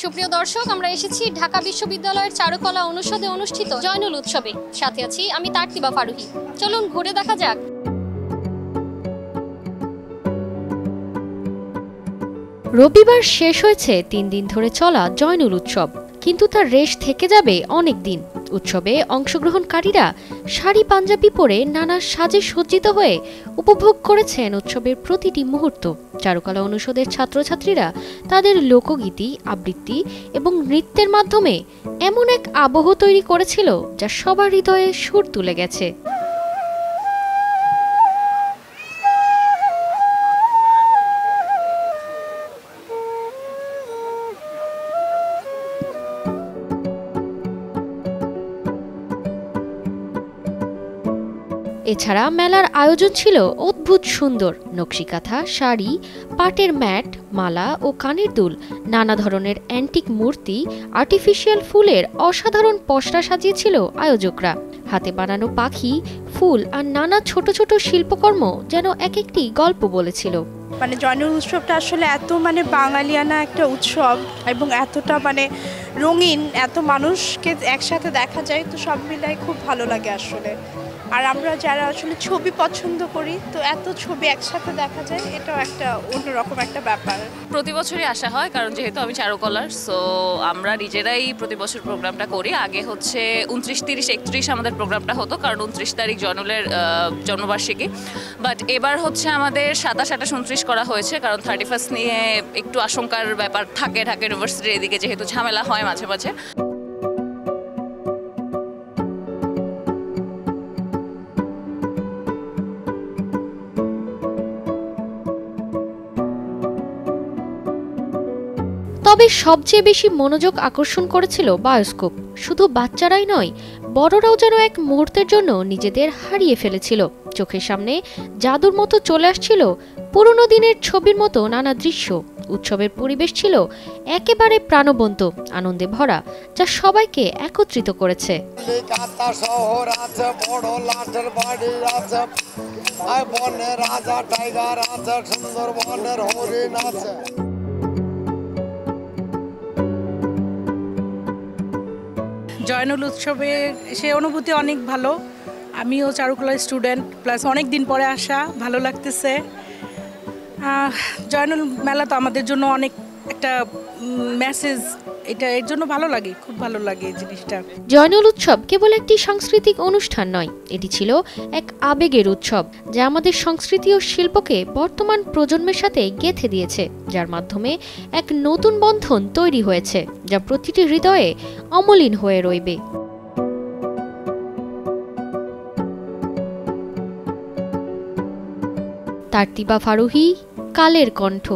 সুপ্রিয় দর্শক, আমরা এসেছি ঢাকা বিশ্ববিদ্যালয়ের চারুকলা অনুষদে অনুষ্ঠিত জয়নুল উৎসবে। সাথে আছি আমি তারতিবা ফারুহী। চলুন ঘুরে দেখা যাক। রবিবার শেষ হয়েছে 3 দিন ধরে চলা জয়নুল উৎসব, কিন্তু তার রেশ থেকে যাবে অনেক দিন। উৎসবে অংশগ্রহণকারীরা শাড়ি পাঞ্জাবি পরে নানা সাজে সজ্জিত হয়ে উপভোগ করেছেন উৎসবের প্রতিটি মুহূর্ত। চারুকলা অনুষদের ছাত্রছাত্রীরা তাদের লোকগীতি, আবৃত্তি এবং নৃত্যের মাধ্যমে এমন এক আবহ তৈরি করেছিল যা সবার হৃদয়ে সুর তুলে গেছে। এছাড়া মেলার আয়োজন ছিল অদ্ভুত সুন্দর। নকশিকাঁথা, শাড়ি, পাটের ম্যাট, মালা ও কানের দুল, নানা ধরনের অ্যান্টিক মূর্তি, আর্টিফিশিয়াল ফুলের অসাধারণ পসরা সাজিয়েছিল আয়োজকরা। হাতে বানানো পাখি, ফুল আর নানা ছোট ছোট শিল্পকর্ম যেন এক একটি গল্প বলেছিল। জয়নুল উৎসবটা আসলে এত বাঙালিয়ানা একটা উৎসব এবং এতটা রঙিন, এত মানুষকে একসাথে দেখা যায়, তো সব মিলাই খুব ভালো লাগে আসলে। আর আমরা যারা আসলে ছবি পছন্দ করি, তো এত ছবি একসাথে দেখা যায়, এটাও একটা অন্যরকম একটা ব্যাপার। প্রতি বছরই আসা হয়, কারণ যেহেতু আমি চারুকলার, সো আমরা নিজেরাই প্রতি বছর প্রোগ্রামটা করি। আগে হচ্ছে 29, 30, 31 আমাদের প্রোগ্রামটা হতো, কারণ 29 তারিখ জয়নুলের জন্মবার্ষিকী। বাট এবার হচ্ছে আমাদের 27, 28, 29 করা হয়েছে, কারণ 31 নিয়ে একটু আশঙ্কার ব্যাপার থাকে ঢাকা ইউনিভার্সিটির এদিকে, যেহেতু ঝামেলা হয় মাঝে মাঝে। তবে সবচেয়ে বেশি মনোযোগ আকর্ষণ করেছিল বায়োস্কোপ। শুধু বাচ্চারাই নয়, বড়রাও যেন এক মুহূর্তের জন্য নিজেদের হারিয়ে ফেলেছিল। চোখের সামনে জাদুর মতো চলে আসছিল পুরনো দিনের ছবির মতো নানা দৃশ্য। উৎসবের পরিবেশ ছিল একেবারে প্রাণবন্ত, আনন্দে ভরা, যা সবাইকে একত্রিত করেছে। জয়নুল উৎসবে সে অনুভূতি অনেক ভালো। আমিও চারুকলার স্টুডেন্ট, প্লাস অনেক দিন পরে আসা, ভালো লাগতেছে। জয়নুল মেলা তো আমাদের জন্য অনেক একটা মেসেজ, এটা এর জন্য ভালো লাগে, খুব ভালো লাগে এই জিনিসটা। জয়নুল উৎসব কেবল একটি সাংস্কৃতিক অনুষ্ঠান নয়, এটি ছিল এক আবেগের উৎসব, যা আমাদের সংস্কৃতি ও শিল্পকে বর্তমান প্রজন্মের সাথে গেঁথে দিয়েছে, যার মাধ্যমে এক নতুন বন্ধন তৈরি হয়েছে, যা প্রতিটি হৃদয়ে অমলিন হয়ে রইবে। তারতিবা ফারুহী, কালের কণ্ঠ।